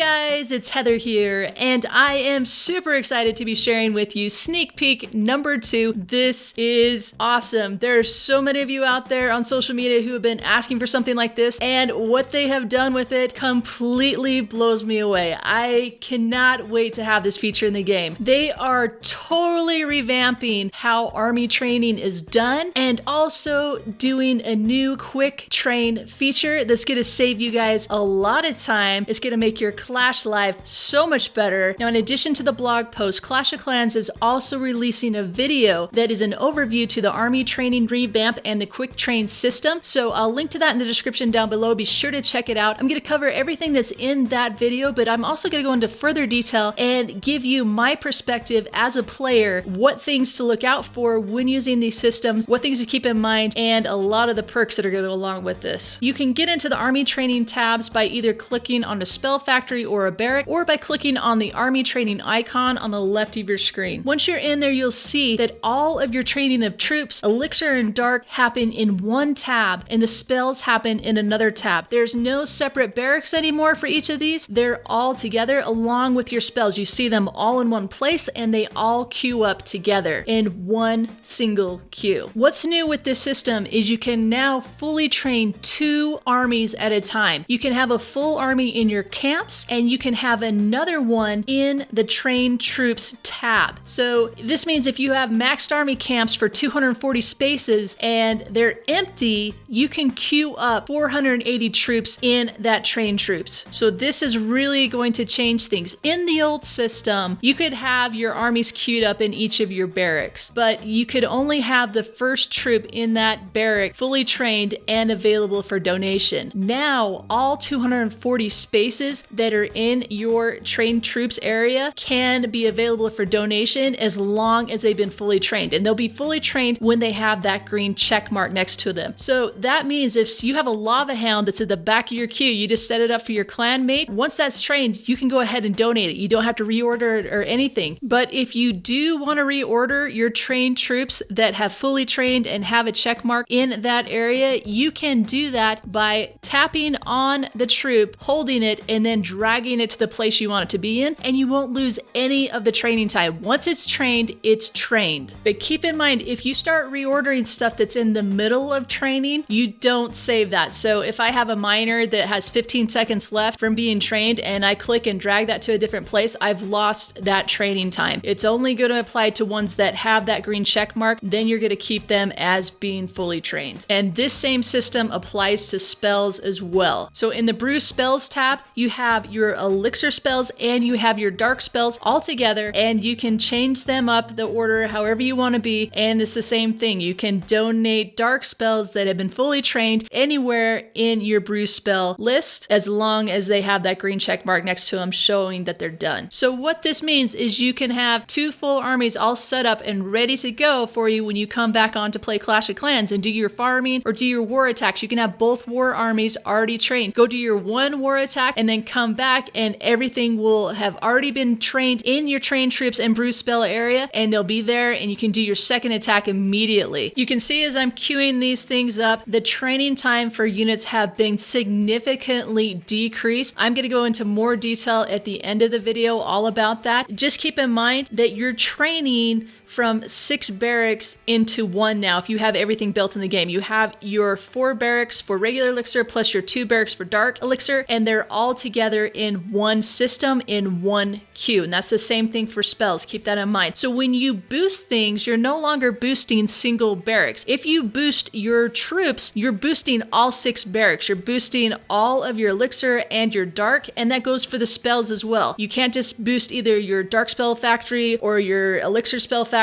guys, it's Heather here, and I am super excited to be sharing with you sneak peek number 2. This is awesome. There are so many of you out there on social media who have been asking for something like this, and what they have done with it completely blows me away. I cannot wait to have this feature in the game. They are totally revamping how army training is done, and also doing a new quick train feature that's going to save you guys a lot of time. It's going to make your Clash life so much better. Now, in addition to the blog post, Clash of Clans is also releasing a video that is an overview to the army training revamp and the quick train system. So I'll link to that in the description down below. Be sure to check it out. I'm going to cover everything that's in that video, but I'm also going to go into further detail and give you my perspective as a player, what things to look out for when using these systems, what things to keep in mind, and a lot of the perks that are going to go along with this. You can get into the army training tabs by either clicking on a spell factory or a barrack, or by clicking on the army training icon on the left of your screen. Once you're in there, you'll see that all of your training of troops, elixir and dark, happen in one tab, and the spells happen in another tab. There's no separate barracks anymore for each of these. They're all together along with your spells. You see them all in one place, and they all queue up together in one single queue. What's new with this system is you can now fully train 2 armies at a time. You can have a full army in your camps, and you can have another one in the train troops tab. So this means if you have maxed army camps for 240 spaces and they're empty, you can queue up 480 troops in that train troops. So this is really going to change things. In the old system, you could have your armies queued up in each of your barracks, but you could only have the first troop in that barrack fully trained and available for donation. Now, all 240 spaces that are in your trained troops area can be available for donation as long as they've been fully trained, and they'll be fully trained when they have that green check mark next to them. So that means if you have a lava hound that's at the back of your queue, you just set it up for your clan mate. Once that's trained, you can go ahead and donate it. You don't have to reorder it or anything. But if you do want to reorder your trained troops that have fully trained and have a check mark in that area, you can do that by tapping on the troop, holding it, and then dragging it to the place you want it to be in, and you won't lose any of the training time. Once it's trained, it's trained. But keep in mind, if you start reordering stuff that's in the middle of training, you don't save that. So if I have a miner that has 15 seconds left from being trained and I click and drag that to a different place, I've lost that training time. It's only going to apply to ones that have that green check mark. Then you're going to keep them as being fully trained. And this same system applies to spells as well. So in the brew spells tab, you have your elixir spells and you have your dark spells all together, and you can change them up the order however you want to be. And it's the same thing. You can donate dark spells that have been fully trained anywhere in your brew spell list, as long as they have that green check mark next to them showing that they're done. So what this means is you can have 2 full armies all set up and ready to go for you when you come back on to play Clash of Clans and do your farming or do your war attacks. You can have both war armies already trained. Go do your 1 war attack and then come back, and everything will have already been trained in your trained troops and brew spell area, and they'll be there, and you can do your second attack immediately. You can see as I'm queuing these things up, the training time for units have been significantly decreased. I'm going to go into more detail at the end of the video all about that. Just keep in mind that you're training from 6 barracks into 1 now. If you have everything built in the game, you have your 4 barracks for regular elixir plus your 2 barracks for dark elixir, and they're all together in one system in one queue. And that's the same thing for spells. Keep that in mind. So when you boost things, you're no longer boosting single barracks. If you boost your troops, you're boosting all 6 barracks. You're boosting all of your elixir and your dark, and that goes for the spells as well. You can't just boost either your dark spell factory or your elixir spell factory.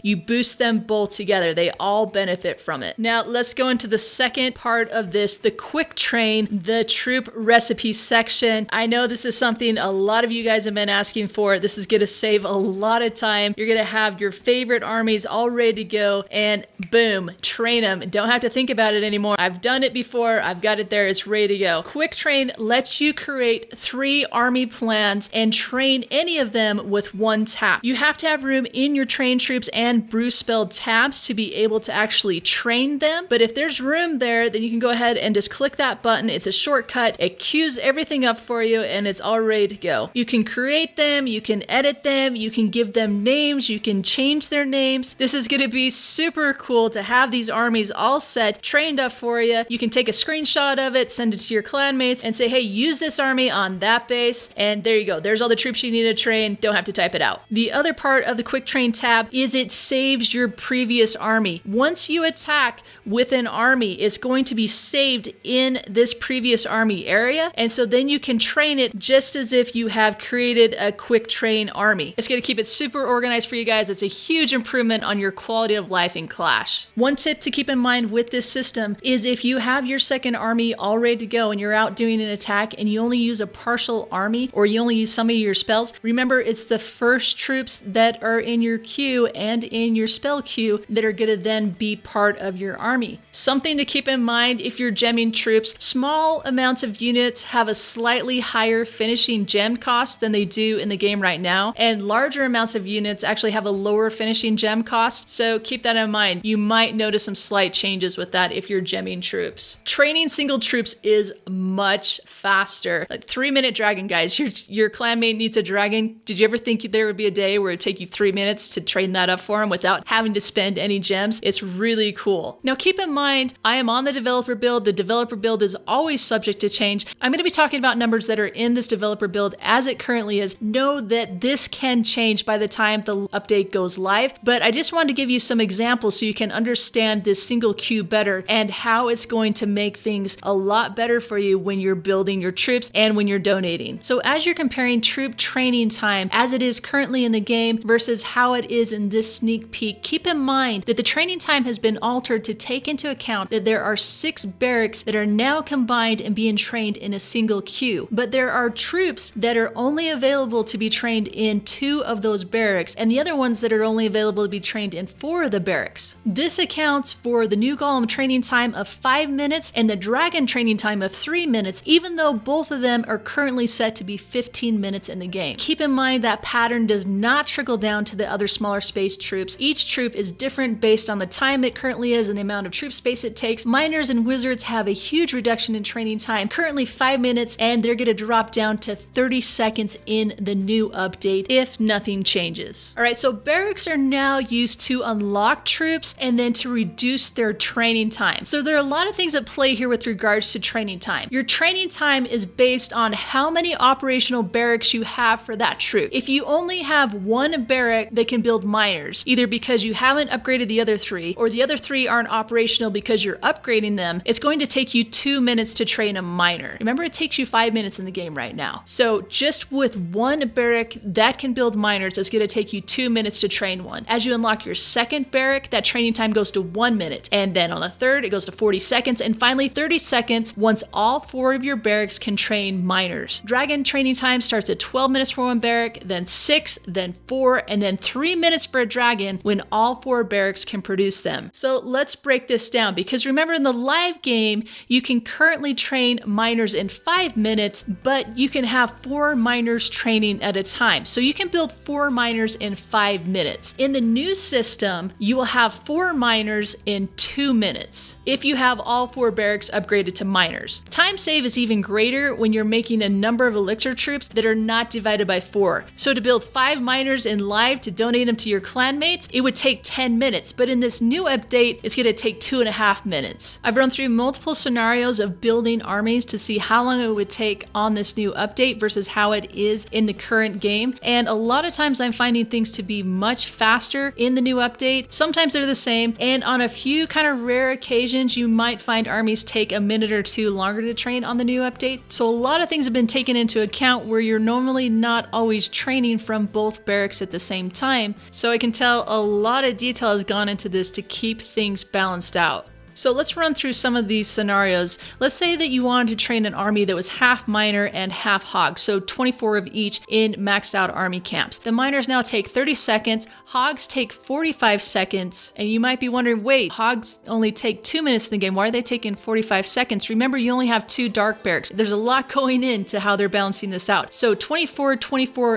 You boost them both together. They all benefit from it. Now let's go into the second part of this, the quick train, the troop recipe section. I know this is something a lot of you guys have been asking for. This is going to save a lot of time. You're going to have your favorite armies all ready to go, and boom, train them. Don't have to think about it anymore. I've done it before. I've got it there. It's ready to go. Quick train lets you create 3 army plans and train any of them with 1 tap. You have to have room in your train troops and brew spell tabs to be able to actually train them. But if there's room there, then you can go ahead and just click that button. It's a shortcut. It queues everything up for you and it's all ready to go. You can create them, you can edit them, you can give them names, you can change their names. This is going to be super cool to have these armies all set, trained up for you. You can take a screenshot of it, send it to your clanmates and say, hey, use this army on that base. And there you go. There's all the troops you need to train. Don't have to type it out. The other part of the quick train tab is it saves your previous army. Once you attack with an army, it's going to be saved in this previous army area. And so then you can train it just as if you have created a quick train army. It's going to keep it super organized for you guys. It's a huge improvement on your quality of life in Clash. One tip to keep in mind with this system is if you have your second army all ready to go and you're out doing an attack and you only use a partial army or you only use some of your spells, remember it's the first troops that are in your queue and in your spell queue that are going to then be part of your army. Something to keep in mind if you're gemming troops, small amounts of units have a slightly higher finishing gem cost than they do in the game right now, and larger amounts of units actually have a lower finishing gem cost, so keep that in mind. You might notice some slight changes with that if you're gemming troops. Training single troops is much faster. Like 3-minute dragon, guys. Your clanmate needs a dragon. Did you ever think there would be a day where it'd take you 3 minutes to train that up for him without having to spend any gems? It's really cool. Now keep in mind, I am on the developer build. The developer build is always subject to change. I'm going to be talking about numbers that are in this developer build as it currently is. Know that this can change by the time the update goes live, but I just wanted to give you some examples so you can understand this single queue better and how it's going to make things a lot better for you when you're building your troops and when you're donating. So as you're comparing troop training time as it is currently in the game versus how it is in this sneak peek, keep in mind that the training time has been altered to take into account that there are 6 barracks that are now combined and being trained in a single queue. But there are troops that are only available to be trained in 2 of those barracks and the other ones that are only available to be trained in 4 of the barracks. This accounts for the new golem training time of 5 minutes and the dragon training time of 3 minutes, even though both of them are currently set to be 15 minutes in the game. Keep in mind that pattern does not trickle down to the other smaller space troops. Each troop is different based on the time it currently is and the amount of troop space it takes. Miners and wizards have a huge reduction in training time, currently 5 minutes, and they're going to drop down to 30 seconds in the new update if nothing changes. All right, so barracks are now used to unlock troops and then to reduce their training time. So there are a lot of things at play here with regards to training time. Your training time is based on how many operational barracks you have for that troop. If you only have 1 barrack that can build miners, either because you haven't upgraded the other 3 or the other 3 aren't operational because you're upgrading them, it's going to take you 2 minutes to train a miner. Remember, it takes you 5 minutes in the game right now. So just with 1 barrack that can build miners, it's going to take you 2 minutes to train one. As you unlock your second barrack, that training time goes to 1 minute. And then on the third, it goes to 40 seconds. And finally, 30 seconds once all 4 of your barracks can train miners. Dragon training time starts at 12 minutes for 1 barrack, then 6, then 4, and then 3 minutes for a dragon when all 4 barracks can produce them. So let's break this down, because remember, in the live game, you can currently train miners in 5 minutes, but you can have 4 miners training at a time. So you can build 4 miners in 5 minutes. In the new system, you will have 4 miners in 2 minutes if you have all 4 barracks upgraded to miners. Time save is even greater when you're making a number of elixir troops that are not divided by 4. So to build 5 miners in live to donate them to your clanmates, it would take 10 minutes, but in this new update, it's going to take 2.5 minutes. I've run through multiple scenarios of building armies to see how long it would take on this new update versus how it is in the current game, and a lot of times I'm finding things to be much faster in the new update. Sometimes they're the same, and on a few kind of rare occasions, you might find armies take a minute or 2 longer to train on the new update. So a lot of things have been taken into account where you're normally not always training from both barracks at the same time. So I can tell a lot of detail has gone into this to keep things balanced out. So let's run through some of these scenarios. Let's say that you wanted to train an army that was half miner and half hog, so 24 of each in maxed out army camps. The miners now take 30 seconds, hogs take 45 seconds, and you might be wondering, wait, hogs only take 2 minutes in the game. Why are they taking 45 seconds? Remember, you only have 2 dark barracks. There's a lot going into how they're balancing this out. So 24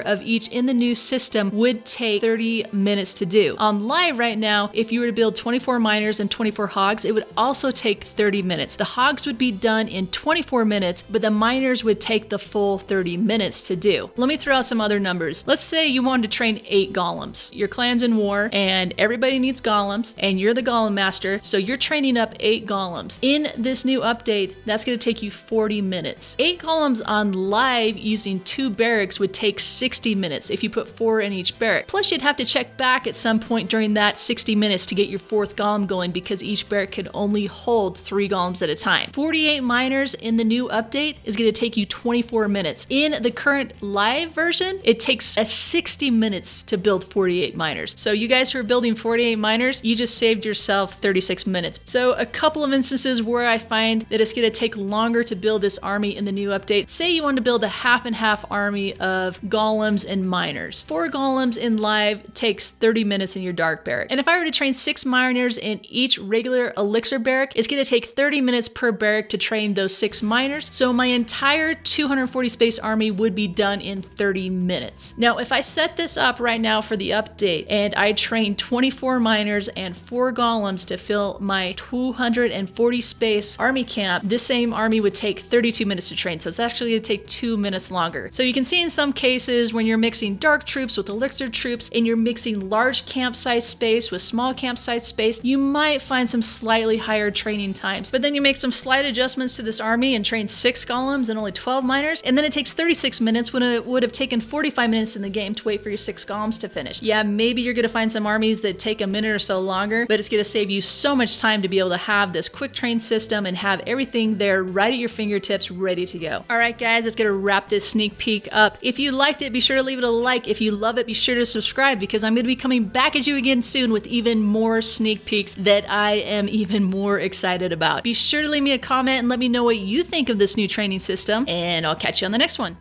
of each in the new system would take 30 minutes to do. On live right now, if you were to build 24 miners and 24 hogs, it would also take 30 minutes. The hogs would be done in 24 minutes, but the miners would take the full 30 minutes to do. Let me throw out some other numbers. Let's say you wanted to train 8 golems. Your clan's in war and everybody needs golems and you're the golem master, so you're training up 8 golems. In this new update, that's going to take you 40 minutes. 8 golems on live using 2 barracks would take 60 minutes if you put 4 in each barrack. Plus you'd have to check back at some point during that 60 minutes to get your 4th golem going because each barrack could only hold 3 golems at a time. 48 miners in the new update is going to take you 24 minutes. In the current live version, it takes 60 minutes to build 48 miners. So you guys who are building 48 miners, you just saved yourself 36 minutes. So a couple of instances where I find that it's going to take longer to build this army in the new update. Say you want to build a half and half army of golems and miners. 4 golems in live takes 30 minutes in your dark barrack. And if I were to train 6 miners in each regular elixir barrack, it's going to take 30 minutes per barrack to train those 6 miners. So my entire 240 space army would be done in 30 minutes. Now, if I set this up right now for the update and I train 24 miners and 4 golems to fill my 240 space army camp, this same army would take 32 minutes to train. So it's actually going to take 2 minutes longer. So you can see in some cases when you're mixing dark troops with elixir troops and you're mixing large campsite space with small campsite space, you might find some slightly higher training times. But then you make some slight adjustments to this army and train 6 golems and only 12 miners, and then it takes 36 minutes when it would have taken 45 minutes in the game to wait for your 6 golems to finish. Yeah, maybe you're going to find some armies that take a minute or so longer, but it's going to save you so much time to be able to have this quick train system and have everything there right at your fingertips ready to go. All right, guys, that's going to wrap this sneak peek up. If you liked it, be sure to leave it a like. If you love it, be sure to subscribe because I'm going to be coming back at you again soon with even more sneak peeks that I am even more excited about. Be sure to leave me a comment and let me know what you think of this new training system, and I'll catch you on the next one.